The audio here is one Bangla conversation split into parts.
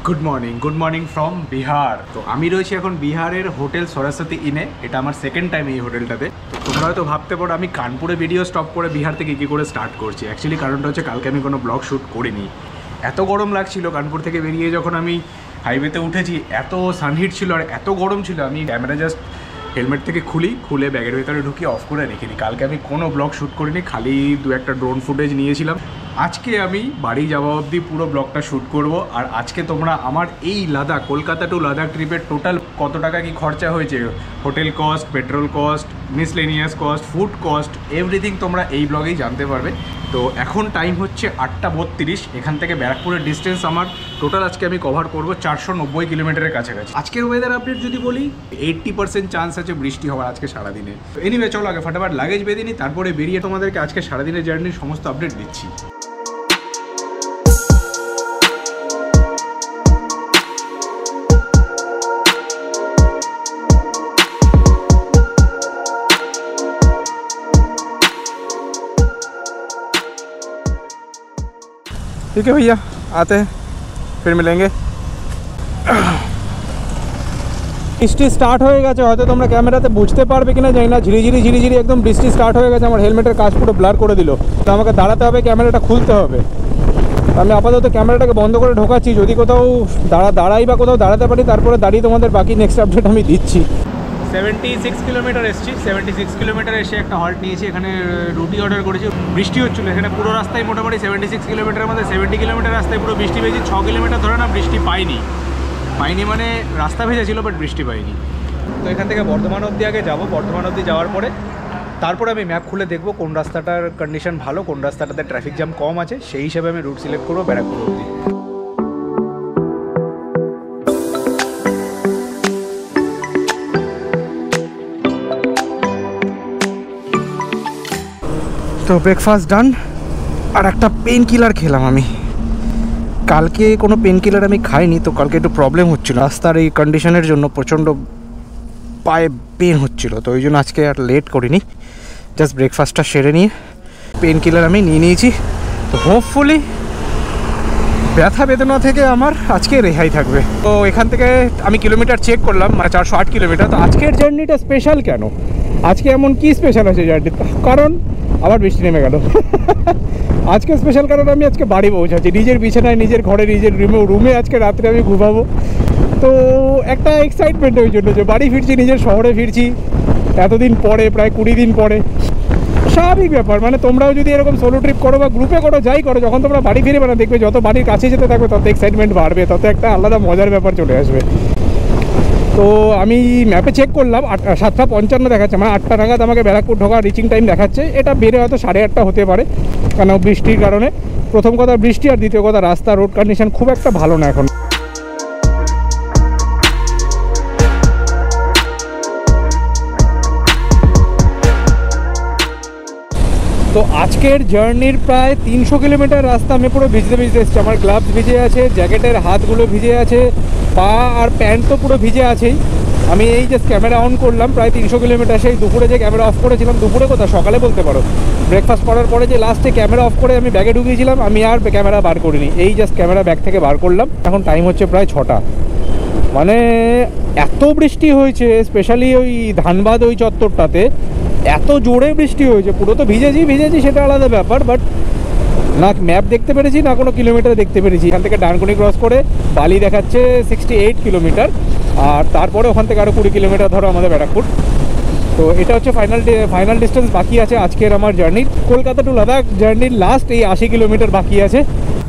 Good morning from Bihar. তো আমি রয়েছি এখন বিহারের হোটেল সরস্বতী ইনে। এটা আমার সেকেন্ড টাইম এই হোটেলটাতে। তো তোমরা হয়তো ভাবতে পারো আমি কানপুরে ভিডিও স্টপ করে বিহার থেকে কী করে স্টার্ট করছি। অ্যাকচুয়ালি কারণটা হচ্ছে কালকে আমি কোনো ব্লগ শ্যুট করিনি, এত গরম লাগছিল। কানপুর থেকে বেরিয়ে যখন আমি হাইওয়েতে উঠেছি এত সানহিট ছিল আর এত গরম ছিল, আমি ক্যামেরা জাস্ট হেলমেট থেকে খুলে ব্যাগের ভেতরে ঢুকিয়ে অফ করে রেখে দিই। কালকে আমি কোনো ব্লগ শ্যুট করিনি, খালি দু একটা ড্রোন ফুটেজ নিয়েছিলাম। আজকে আমি বাড়ি যাওয়া অবধি পুরো ব্লগটা শ্যুট করব। আর আজকে তোমরা আমার এই লাদাখ, কলকাতা টু লাদাখ ট্রিপের টোটাল কত টাকা কি খরচা হয়েছে, hotel cost, petrol cost, miscellaneous cost, food cost, everything তোমরা এই ব্লগেই জানতে পারবে। তো এখন টাইম হচ্ছে 8:32। এখান থেকে ব্যারাকপুরের ডিস্টেন্স আমার টোটাল আজকে আমি কভার করব 490 কিলোমিটারের কাছাকাছি। আজকের ওয়েদার আপডেট যদি বলি, 80% চান্স আছে বৃষ্টি হওয়ার আজকে সারাদিনে। তো এনিওয়ে চলো আগে ফাটাফাট লাগেজ বেঁধে নিই, তারপরে বেরিয়ে তোমাদেরকে আজকে সারাদিনের জার্নির সমস্ত আপডেট দিচ্ছি। ठीक है भैया, आते हैं फिर मिलेंगे। বৃষ্টি স্টার্ট হয়ে গেছে, হয়তো তোমরা ক্যামেরাতে বুঝতে পারবে কিনা জানি না। ঝিরিঝিরি একদম বৃষ্টি স্টার্ট হয়ে গেছে। আমার হেলমেটের কাজ পুরো ব্লার করে দিল। তো আমাকে দাঁড়াতে হবে, ক্যামেরাটা খুলতে হবে। আমি আপাতত ক্যামেরাটাকে বন্ধ করে ঢোকাচ্ছি, যদি কোথাও দাঁড়াই বা কোথাও দাঁড়াতে পারি তারপরে দাঁড়িয়ে তোমাদের বাকি নেক্সট আপডেট আমি দিচ্ছি। 76 কিলোমিটার এসেছি। 76 কিলোমিটার এসে একটা হল্ট নিয়েছি, এখানে রুটি অর্ডার করেছি। বৃষ্টি হচ্ছিলো এখানে পুরো রাস্তায়, মোটামুটি 76 কিলোমিটারের মধ্যে 70 কিলোমিটার রাস্তায় পুরো বৃষ্টি পেয়েছি। 6 কিলোমিটার ধরে না বৃষ্টি পাইনি মানে রাস্তা ভেজেছিল, বাট বৃষ্টি পাইনি। তো এখান থেকে বর্ধমান অবধি আগে যাবো। বর্ধমান অবধি যাওয়ার পরে তারপরে আমি ম্যাপ খুলে দেখবো কোন রাস্তাটার কন্ডিশন ভালো, কোন রাস্তাটাতে ট্রাফিক জ্যাম কম আছে, সেই হিসাবে আমি রুট সিলেক্ট করবো ব্যারাকপুর অবধি। তো ব্রেকফাস্ট ডান, আর একটা পেন কিলার খেলাম আমি। কালকে কোনো পেন কিলার আমি খাইনি, তো কালকে একটু প্রবলেম হচ্ছিলো রাস্তার এই কন্ডিশনের জন্য, প্রচণ্ড পায়ে পেন হচ্ছিলো। তো ওই জন্য আজকে আর লেট করিনি, জাস্ট ব্রেকফাস্টটা সেরে নিয়ে পেন কিলার আমি নিয়ে নিয়েছি। তো হোপফুলি ব্যথা বেদনা থেকে আমার আজকে রেহাই থাকবে। তো এখান থেকে আমি কিলোমিটার চেক করলাম, 408 কিলোমিটার। তো আজকের জার্নিটা স্পেশাল কেন, আজকে এমন কি স্পেশাল আছে জার্নিতে? কারণ আবার বৃষ্টি নেমে গেল। আজকে স্পেশাল কারণ আমি আজকে বাড়ি পৌঁছাচ্ছি, নিজের বিছানায়, নিজের ঘরে, নিজের রুমে আজকে রাত্রে আমি ঘুমাবো। তো একটা এক্সাইটমেন্ট ওই জন্য যে বাড়ি ফিরছি, নিজের শহরে ফিরছি এতদিন পরে, প্রায় 20 দিন পরে। স্বাভাবিক ব্যাপার, মানে তোমরাও যদি এরকম সোলো ট্রিপ করো বা গ্রুপে করো, যাই করো, যখন তোমরা বাড়ি ফিরে না দেখবে যত বাড়ির কাছে যেতে থাকবে তত এক্সাইটমেন্ট বাড়বে, তত একটা আলাদা মজার ব্যাপার চলে আসবে। তো আমি ম্যাপে চেক করলাম, 7:55 দেখাচ্ছে, মানে 8টা নাগাদ আমাকে ব্যারাকপুর ঢোকা রিচিং টাইম দেখাচ্ছে। এটা বেড়ে হয়তো 8:30 হতে পারে, কারণ বৃষ্টির কারণে। প্রথম কথা বৃষ্টি, আর দ্বিতীয় কথা রাস্তা রোড কন্ডিশন খুব একটা ভালো না এখন। তো আজকের জার্নির প্রায় 300 কিলোমিটার রাস্তা আমি পুরো ভিজতে এসেছি। আমার গ্লাভস ভিজে আছে, জ্যাকেটের হাতগুলো ভিজে আছে, পা আর প্যান্ট তো পুরো ভিজে আছেই। আমি এই যে ক্যামেরা অন করলাম প্রায় 300 কিলোমিটার, সেই দুপুরে যে ক্যামেরা অফ করেছিলাম, দুপুরে কোথাও সকালে বলতে পারো, ব্রেকফাস্ট করার পরে যে লাস্টে ক্যামেরা অফ করে আমি ব্যাগে ঢুকিয়েছিলাম, আমি আর ক্যামেরা বার করিনি। এই জাস্ট ক্যামেরা ব্যাগ থেকে বার করলাম। এখন টাইম হচ্ছে প্রায় 6টা। মানে এত বৃষ্টি হয়েছে, স্পেশালি ওই ধানবাদ ওই চত্বরটাতে এত জোরে বৃষ্টি হয়েছে, পুরো তো ভিজেছি সেটা আলাদা ব্যাপার, বাট না ম্যাপ দেখতে পেরেছি না কোনো কিলোমিটার দেখতে পেরেছি। এখান থেকে ডানকুনি ক্রস করে বালি দেখাচ্ছে 68 কিলোমিটার, আর তারপরে ওখান থেকে আরও 20 কিলোমিটার ধরো আমাদের ব্যারাকপুর। তো এটা হচ্ছে ফাইনাল ডিস্টেন্স বাকি আছে আজকের আমার জার্নির। কলকাতা টু লাদাখ জার্নির লাস্ট এই 80 কিলোমিটার বাকি আছে।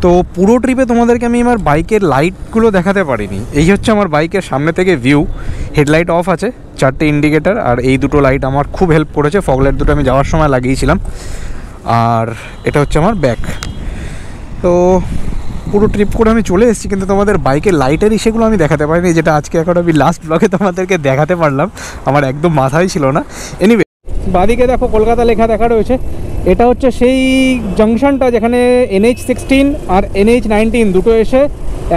তো পুরো ট্রিপে তোমাদেরকে আমি আমার বাইকের লাইটগুলো দেখাতে পারিনি। এই হচ্ছে আমার বাইকের সামনে থেকে ভিউ। হেডলাইট অফ আছে, 4টে ইন্ডিকেটার, আর এই দুটো লাইট আমার খুব হেল্প করেছে। ফগ লাইট দুটো আমি যাওয়ার সময় লাগিয়েছিলাম। আর এটা হচ্ছে আমার ব্যাক। তো পুরো ট্রিপ করে আমি চলে এসেছি, কিন্তু তোমাদের বাইকের লাইটের সেগুলো আমি দেখাতে পারিনি, যেটা আজকে এখন আমি লাস্ট ব্লগে তোমাদেরকে দেখাতে পারলাম। আমার একদম মাথায় ছিল না। এনিওয়ে, বাদিকে দেখো কলকাতা লেখা দেখা রয়েছে। এটা হচ্ছে সেই জাংশনটা যেখানে NH16 আর NH19 দুটো এসে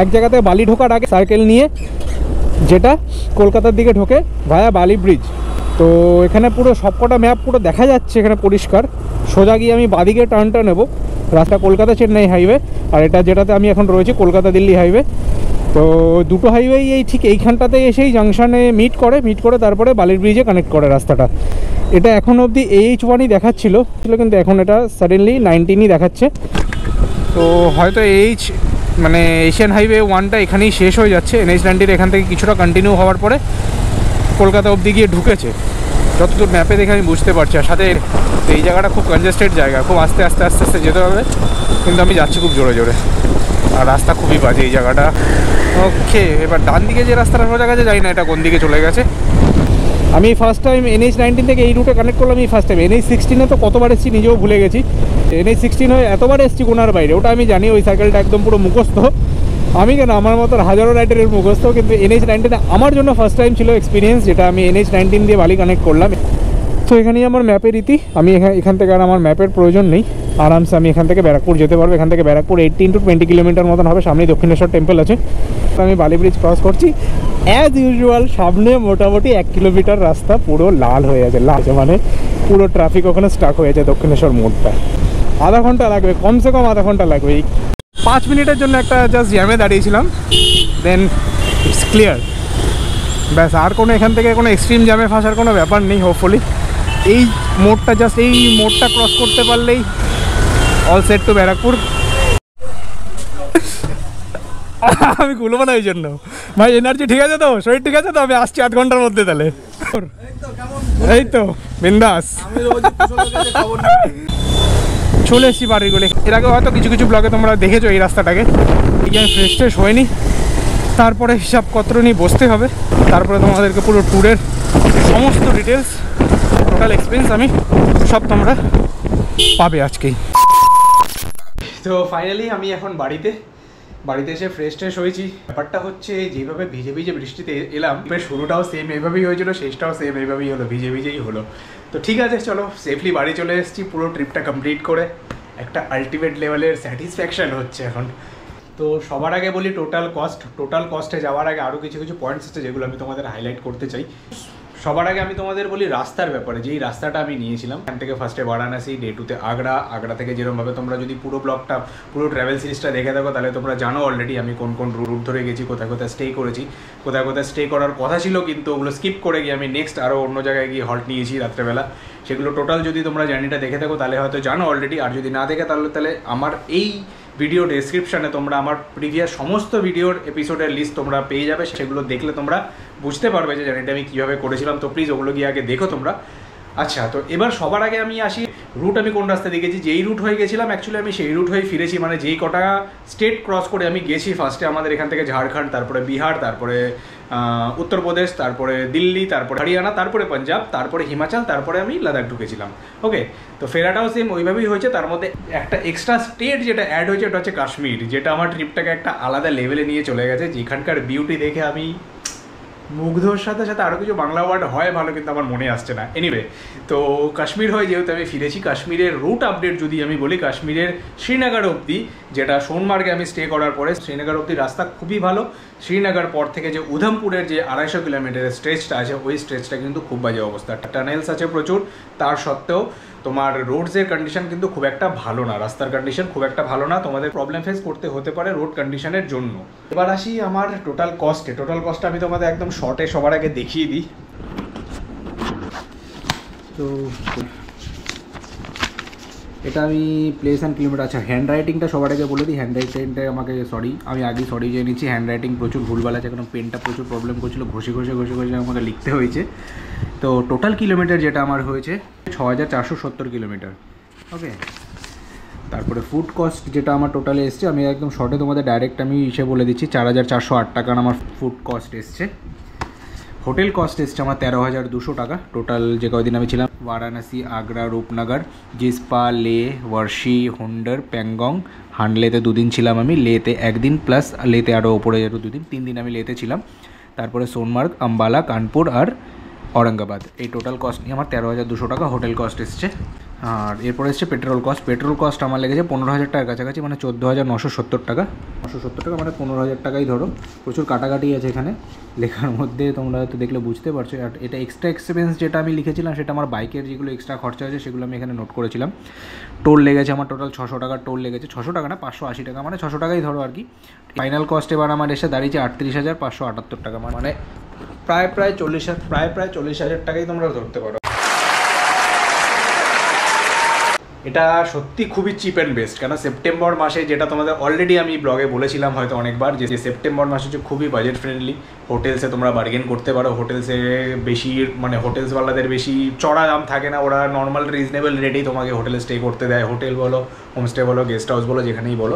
এক জায়গাতে বালি ঢোকার আগে সার্কেল নিয়ে, যেটা কলকাতার দিকে ঢোকে ভায়া বালি ব্রিজ। তো এখানে পুরো সবকটা ম্যাপ পুরো দেখা যাচ্ছে এখানে পরিষ্কার। সোজা গিয়ে আমি বাদিকে টার্নটা নেব, রাস্তা কলকাতা চেন্নাই হাইওয়ে, আর এটা যেটাতে আমি এখন রয়েছি কলকাতা দিল্লি হাইওয়ে। তো দুটো হাইওয়ে এই ঠিক এইখানটাতে এসেই জাংশনে মিট করে তারপরে বালির ব্রিজে কানেক্ট করে রাস্তাটা। এটা এখন অবধি AH1ই দেখাচ্ছিল, কিন্তু এখন এটা সাডেনলি 19ই দেখাচ্ছে। তো হয়তো মানে এশিয়ান হাইওয়ে 1টা এখানেই শেষ হয়ে যাচ্ছে। NH-90 এখান থেকে কিছুটা কন্টিনিউ হওয়ার পরে কলকাতা অবধি গিয়ে ঢুকেছে, যতদূর ম্যাপে দেখে আমি বুঝতে পারছি। আর সাথে এই জায়গাটা খুব কনজেস্টেড জায়গা, খুব আস্তে আস্তে যেতে হবে, কিন্তু আমি যাচ্ছি খুব জোরে জোরে, আর রাস্তা খুবই বাজে এই জায়গাটা। ওকে, এবার ডান দিকে যে রাস্তাটা সোজা গেছে জানি না এটা কোন দিকে চলে গেছে। আমি ফার্স্ট টাইম NH-19 থেকে এই রুটে কানেক্ট করলাম, এই ফার্স্ট টাইম। NH-16 তো কতবার এসেছি নিজেও ভুলে গেছি, NH-16 হয়ে এতবার এসেছি কোনার বাইরে, ওটা আমি জানি। ওই সাইকেলটা একদম পুরো মুখস্থ, আমি কেন আমার মতো হাজারো রাইডারের মুখস্থ, কিন্তু NH-19 আমার জন্য ফার্স্ট টাইম ছিল এক্সপিরিয়েন্স, যেটা আমি NH-19 দিয়ে বালি কানেক্ট করলাম। তো এখানেই আমার ম্যাপের রীতি, আমি এখান থেকে আর আমার ম্যাপের প্রয়োজন নেই, আরামসে আমি এখান থেকে ব্যারাকপুর যেতে পারবো। এখান থেকে ব্যারাকপুর 18 to 20 কিলোমিটার মতন হবে, সামনেই দক্ষিণেশ্বর টেম্পল আছে। তো আমি বালি ব্রিজ ক্রস করছি অ্যাজ ইউজুয়াল। সামনে মোটামুটি 1 কিলোমিটার রাস্তা পুরো লাল হয়ে আছে, মানে পুরো ট্রাফিক ওখানে স্টাক হয়ে আছে দক্ষিণেশ্বর মোড়টা। আধা ঘন্টা লাগবে, কমসে কম আধা ঘন্টা লাগবে। 5 মিনিটের জন্য একটা জাস্ট জ্যামে দাঁড়িয়েছিলাম, দেন ইটস ক্লিয়ার। ব্যাস, আর কোনো এখান থেকে কোনো এক্সট্রিম জ্যামে ফাঁসার কোনো ব্যাপার নেই হোপফুলি। এই মোড়টা ক্রস করতে পারলেই অল সেট টু ব্যারাকপুর। আমি গুলবো না ওই জন্য ভাই, এনার্জি ঠিক আছে তো, শরীর ঠিক আছে তো, আমি আসছি আধ ঘন্টার মধ্যে। তাহলে এই তো বিন্দাস চলে এসছি বাড়ির গলে। এর আগে হয়তো কিছু ব্লগে তোমরা দেখেছো এই রাস্তাটাকে। আমি ফ্রেশ হয়নি, তারপরে হিসাবপত্র নিয়ে বসতে হবে, তারপরে তোমাদেরকে পুরো ট্যুরের সমস্ত ডিটেলস, টোটাল এক্সপিরিয়েন্স আমি সব তোমরা পাবে আজকেই। তো ফাইনালি আমি এখন বাড়িতে এসে ফ্রেশ হয়েছি। ব্যাপারটা হচ্ছে যেভাবে ভিজে বৃষ্টিতে এলাম, শুরুটাও সেম এইভাবেই হয়েছিল, শেষটাও সেম এইভাবেই হলো, ভিজেই হলো। তো ঠিক আছে, চলো সেফলি বাড়ি চলে এসেছি, পুরো ট্রিপটা কমপ্লিট করে একটা আলটিমেট লেভেলের স্যাটিসফ্যাকশান হচ্ছে এখন। তো সবার আগে বলি টোটাল কস্টে যাওয়ার আগে আরও কিছু পয়েন্টস আছে যেগুলো আমি তোমাদের হাইলাইট করতে চাই। সবার আগে আমি তোমাদের বলি রাস্তার ব্যাপারে। যেই রাস্তাটা আমি নিয়েছিলাম, এখান থেকে ফার্স্টে বারাণসী, ডে 2তে আগ্রা থেকে যেরকমভাবে তোমরা যদি পুরো ট্রাভেল সিরিজটা দেখে থাকো, তাহলে তোমরা জানো অলরেডি আমি কোন রুট ধরে গেছি, কোথায় স্টে করেছি, কোথায় স্টে করার কথা ছিল, কিন্তু ওগুলো স্কিপ করে গিয়ে আমি নেক্সট আরও অন্য জায়গায় গিয়ে হল্ট নিয়েছি রাত্রেবেলা। সেগুলো টোটাল যদি তোমরা জার্নিটা দেখে থাকো তাহলে হয়তো জানো অলরেডি, আর যদি না দেখে তাহলে আমার এই ভিডিও ডেসক্রিপশানে তোমরা আমার প্রিভিয়াস সমস্ত ভিডিওর এপিসোডের লিস্ট তোমরা পেয়ে যাবে। সেগুলো দেখলে তোমরা বুঝতে পারবে যে জার্নিটা আমি কীভাবে করেছিলাম। তো প্লিজ ওগুলো গিয়ে আগে দেখো তোমরা। আচ্ছা, তো এবার সবার আগে আমি আসি রুট আমি কোন রাস্তা দিয়ে গেছি। যেই রুট হয়ে গেছিলাম অ্যাকচুয়ালি আমি সেই রুট হয়ে ফিরেছি, মানে যেই কটা স্টেট ক্রস করে আমি গেছি। ফার্স্টে আমাদের এখান থেকে ঝাড়খণ্ড, তারপরে বিহার, তারপরে উত্তরপ্রদেশ, তারপরে দিল্লি, তারপরে হরিয়ানা, তারপরে পাঞ্জাব, তারপরে হিমাচল, তারপরে আমি লাদাখ ঢুকেছিলাম। ওকে, তো ফেরাটাও সেম ওইভাবেই হয়েছে। তার মধ্যে একটা এক্সট্রা স্টেট যেটা অ্যাড হয়েছে ওটা হচ্ছে কাশ্মীর, যেটা আমার ট্রিপটাকে একটা আলাদা লেভেলে নিয়ে চলে গেছে। যেখানকার বিউটি দেখে আমি মুগ্ধর সাথে আরও কিছু বাংলা ওয়ার্ড হয় ভালো, কিন্তু আমার মনে আসছে না। এনিওয়ে, তো কাশ্মীর হয়ে যেহেতু আমি ফিরেছি, কাশ্মীরের রুট আপডেট যদি আমি বলি, কাশ্মীরের শ্রীনগর অবধি, যেটা সোনমার্গে আমি স্টে করার পরে, শ্রীনগর অবধি রাস্তা খুবই ভালো। শ্রীনগর পর থেকে যে উধমপুরের যে 250 কিলোমিটারের স্ট্রেচটা আছে, ওই স্ট্রেচটা কিন্তু খুব বাজে অবস্থা। টানেলস আছে প্রচুর, তার সত্ত্বেও তোমার রোডসের কন্ডিশন কিন্তু খুব একটা ভালো না, রাস্তার কন্ডিশন খুব একটা ভালো না, তোমাদের প্রবলেম ফেস করতে হতে পারে রোড কন্ডিশনের জন্য। এবার আসি আমার টোটাল কস্টটা আমি তোমাদের একদম শর্টে সবার আগে দেখিয়ে দিই। তো এটা আমি প্লেস অ্যান্ড কিলোমিটার। আচ্ছা, হ্যান্ড রাইটিংটা সবার আগে বলে দিই। হ্যান্ড রাইটিংটা আমাকে আমি আগেই সরি চেয়ে নিচ্ছি। হ্যান্ড রাইটিং প্রচুর ভুলভাল আছে, কারণ পেনটা প্রচুর প্রবলেম করছিলো, ঘষে আমাকে লিখতে হয়েছে। তো টোটাল কিলোমিটার যেটা আমার হয়েছে 6470 কিলোমিটার। ওকে, তারপরে ফুড কস্ট যেটা আমার টোটালে এসছে, আমি একদম শর্টে তোমাদের ডাইরেক্ট আমি হিসেবে বলে দিচ্ছি, 4408 টাকার আমার ফুড কস্ট এসছে। হোটেল কস্ট এসছে আমার 13200 টাকা। টোটাল যে কয়দিন আমি ছিলাম, বারাণসী, আগ্রা, রূপনগর, জিসপা, লে, ওয়ার্শি, হুন্ডার, প্যাংগং, হান্ডলেতে 2 দিন ছিলাম আমি, লেতে 1 দিন, প্লাস লেতে আরও ওপরে যেত 2 দিন, 3 দিন আমি লেতে ছিলাম। তারপরে সোনমার্গ, আম্বালা, কানপুর আর औरंगाबाद, এই টোটাল কস্ট নিয়ে আমার 13200 টাকা হোটেল কস্ট এসছে। আর এরপরে এসছে পেট্রোল কস্ট আমার লেগেছে 15,000 টাকার কাছাকাছি, মানে 14,970 টাকা। 970 টাকা মানে 15,000 টাকাই ধরো। প্রচুর কাটাকাটি আছে এখানে লেখার মধ্যে, তোমরা হয়তো দেখলে বুঝতে পারছো। আর এটা এক্সট্রা এক্সপেন্স যেটা আমি লিখেছিলাম সেটা আমার বাইকের যেগুলো এক্সট্রা খরচা হয়েছে সেগুলো আমি এখানে নোট করেছিলাম। টোল লেগেছে আমার টোটাল 600 টাকার টোল লেগেছে, 600 টাকা না 580 টাকা, মানে 600 টাকাই ধরো আর কি। ফাইনাল কস্ট এবার আমার এসে দাঁড়িয়েছে 38,578 টাকা, মানে প্রায় 40,000 টাকাই তোমরা ধরতে পারো। এটা সত্যি খুবই চিপ অ্যান্ড বেস্ট, কেন সেপ্টেম্বর মাসে যেটা তোমাদের অলরেডি আমি ব্লগে বলেছিলাম হয়তো অনেকবার, যে সেপ্টেম্বর মাসে হচ্ছে খুবই বাজেট ফ্রেন্ডলি। হোটেলসে তোমরা বার্গেন করতে পারো, হোটেলসে বেশি মানে হোটেলসওয়ালাদের বেশি চড়া দাম থাকে না, ওরা নর্মাল রিজনেবল রেটেই তোমাকে হোটেলে স্টে করতে দেয়। হোটেল বলো, হোমস্টে বলো, গেস্ট হাউস বলো, যেখানেই বলো।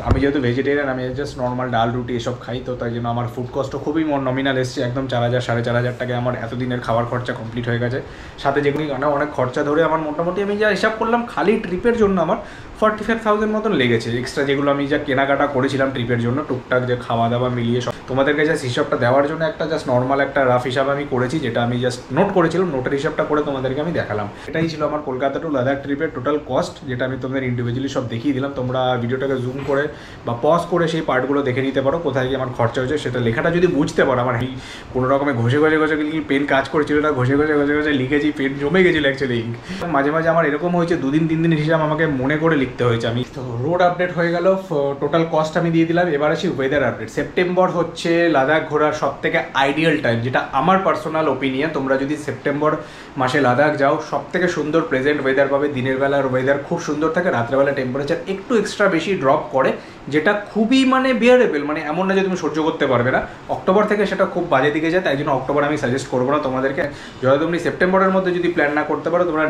আমি যেহেতু ভেজিটেরিয়ান, আমি জাস্ট নর্মাল ডাল রুটি এসব খাই, তো তাই জন্য আমার ফুড কস্টও খুবই নমিনাল এসছে, একদম 4,000 4,500 টাকায় আমার এতদিনের খাবার খরচা কমপ্লিট হয়ে গেছে। সাথে যেগুলি অনেক খরচা ধরে আমার মোটামুটি আমি যা হিসাব করলাম খালি ট্রিপের জন্য আমার 45,000 মতন লেগেছে। এক্সট্রা যেগুলো আমি যা কেনাকাটা করেছিলাম ট্রিপের জন্য টুকটাক, যে খাওয়া দাওয়া মিলিয়ে সব তোমাদেরকে জাস্ট হিসাবটা দেওয়ার জন্য একটা জাস্ট নর্মাল একটা রাফ হিসাব আমি করেছি, যেটা আমি জাস্ট নোট করেছিলাম, নোটের হিসাবটা করে তোমাদেরকে আমি দেখালাম। এটাই ছিল আমার কলকাতা টু লাদাখ ট্রিপের টোটাল কস্ট, যেটা আমি তোমাদের ইন্ডিভিজুয়ালি সব দেখিয়ে দিলাম। তোমরা ভিডিওটাকে জুম করে বা পজ করে সেই পার্টগুলো দেখে নিতে পারো, কোথায় গিয়ে আমার খরচা হয়েছে সেটা। লেখাটা যদি বুঝতে পারো, আমার এই কোনো রকমে ঘষে পেন কাজ করেছিল না, ঘষে লিখেছি, পেন জমে গেছিলো অ্যাকচুয়ালি। মাঝে মাঝে আমার এরকম হয়েছে 2 দিন 3 দিন হিসাব আমাকে মনে করে লিখতে হয়েছে। আমি তো রোড আপডেট হয়ে গেল, টোটাল কস্ট আমি দিয়ে দিলাম। এবার আসি ওয়েদার আপডেট। সেপ্টেম্বর হচ্ছে লাদাখ ঘোরার সব থেকে আইডিয়াল টাইম, যেটা আমার পার্সোনাল ওপিনিয়ন। তোমরা যদি সেপ্টেম্বর মাসে লাদাখ যাও, সব থেকে সুন্দর প্রেজেন্ট ওয়েদার পাবে। দিনের বেলার ওয়েদার খুব সুন্দর থাকে, রাত্রেবেলা টেম্পারেচার একটু এক্সট্রা বেশি ড্রপ করে, যেটা খুবই মানে বিয়ারেবল, মানে এমন না যে তুমি সহ্য করতে পারবে না। অক্টোবর থেকে সেটা খুব বাজে দিকে যায়, তাই জন্য অক্টোবর আমি সাজেস্ট করবো না তোমাদেরকে। যদি তুমি সেপ্টেম্বরের মধ্যে যদি প্ল্যান না করতে পারো, তোমরা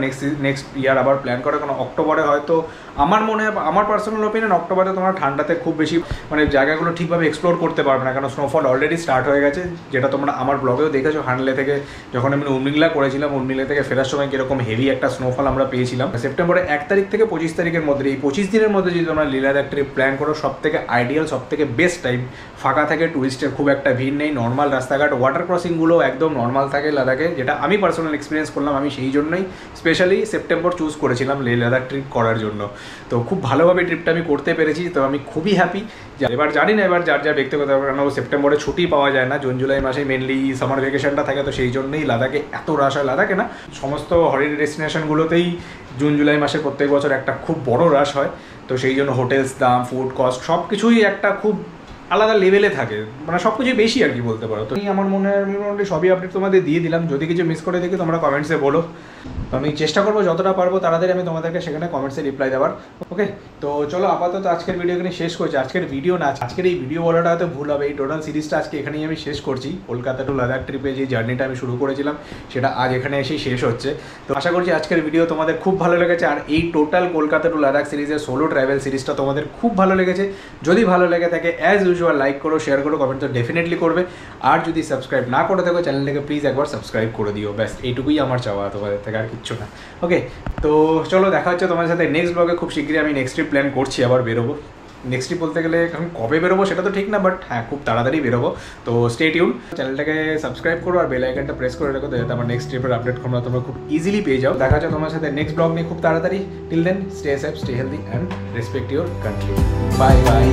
নেক্সট ইয়ার আবার প্ল্যান করো, কারণ অক্টোবরে হয়তো আমার মনে হয়, আমার পার্সোনাল ওপিনিয়ন, অক্টোবরে তোমরা ঠান্ডাতে খুব বেশি মানে জায়গাগুলো ঠিকভাবে এক্সপ্লোর করতে পারবে না, কারণ স্নোফল অলরেডি স্টার্ট হয়ে গেছে, যেটা তোমরা আমার ব্লগেও দেখেছো। হানলে থেকে যখন আমি উর্মিংলা করেছিলাম, উর্মিংলা থেকে ফেরার সময় কীরকম হেভি একটা স্নোফল আমরা পেয়েছিলাম। সেপ্টেম্বরের 1 তারিখ থেকে 25 তারিখের মধ্যে, এই 25 দিনের মধ্যে যদি তোমরা লাদাখ ট্রিপ প্ল্যান করো, সব থেকে আইডিয়াল, সব থেকে বেস্ট টাইম। ফাঁকা থাকে, টুরিস্টের খুব একটা ভিড় নেই, নর্মাল রাস্তাঘাট, ওয়াটার ক্রসিংগুলো একদম নর্মাল থাকে লাদাখে, যেটা আমি পার্সোনাল এক্সপিরিয়েন্স করলাম। আমি সেই জন্যই স্পেশালি সেপ্টেম্বর চুজ করেছিলাম লাদাখ ট্রিপ করার জন্য। তো খুব ভালোভাবে ট্রিপটা আমি করতে পেরেছি, তো আমি খুবই হ্যাপি। এবার জানি না এবার যার ব্যক্তিগত, কারণ সেপ্টেম্বরে ছুটি পাওয়া যায় না, জুন জুলাই মাসে মেনলি সামার ভ্যাকেশনটা থাকে, তো সেই জন্যই লাদাখে এত রাশ হয়। লাদাখে না, সমস্ত হলিডে ডেস্টিনেশনগুলোতেই জুন জুলাই মাসে প্রত্যেক বছর একটা খুব বড় রাশ হয়। তো সেই জন্য হোটেলস দাম, ফুড কস্ট সব কিছুই একটা খুব আলাদা লেভেলে থাকে, মানে সব কিছুই বেশি আর কি বলতে পারো। তো আমার মনে হয় আমি মোটামুটি সবই আপডেট তোমাদের দিয়ে দিলাম। যদি কিছু মিস করে দেখি তোমরা কমেন্টসে বলো, তো আমি চেষ্টা করবো যতটা পারবো তাড়াতাড়ি আমি তোমাদেরকে সেখানে কমেন্টসে রিপ্লাই দেওয়ার। ওকে, তো চলো আপাতত আজকের ভিডিও এখানে শেষ করছি। আজকের ভিডিও না, আজকের এই ভিডিও বলাটা হয়তো ভুল হবে। এই টোটাল সিরিজটা আজকে এখানেই আমি শেষ করছি। কলকাতা টু লাদাখ ট্রিপে যে জার্নিটা আমি শুরু করেছিলাম, সেটা আজ এখানে এসেই শেষ হচ্ছে। তো আশা করছি আজকের ভিডিও তোমাদের খুব ভালো লেগেছে, আর এই টোটাল কলকাতা টু লাদাখ সিরিজের সোলো ট্রাভেল সিরিজটা তোমাদের খুব ভালো লেগেছে। যদি ভালো লেগে থাকে অ্যাজ ইউজুয়াল লাইক করো, শেয়ার করো, কমেন্ট তো ডেফিনেটলি করবে। আর যদি সাবস্ক্রাইব না করে থাকো চ্যানেলটাকে প্লিজ একবার সাবস্ক্রাইব করে দিও, ব্যাস এইটুকুই আমার চাওয়া তোমাদের থেকে, আর কিচ্ছু না। ওকে, তো চলো দেখা হচ্ছে তোমার সাথে নেক্সট ব্লগে। খুব শীঘ্রই আমি নেক্সট ট্রিপ প্ল্যান করছি, আবার বেরোবো। নেক্সট ট্রিপ বলতে গেলে এখন কবে বেরোবো সেটা তো ঠিক না, বাট হ্যাঁ খুব তাড়াতাড়ি বেরোবো। তো স্টে টিউন, চ্যানেলটাকে সাবস্ক্রাইব করো আর বেল আইকনটা প্রেস করে রাখো, যাতে আমার নেক্সট ট্রিপের আপডেট তোমরা খুব ইজিলি পেয়ে যাও। দেখা হচ্ছে তোমার সাথে নেক্সট ব্লগ নিয়ে খুব তাড়াতাড়ি। Till then stay safe, stay healthy and respect your country. Bye by.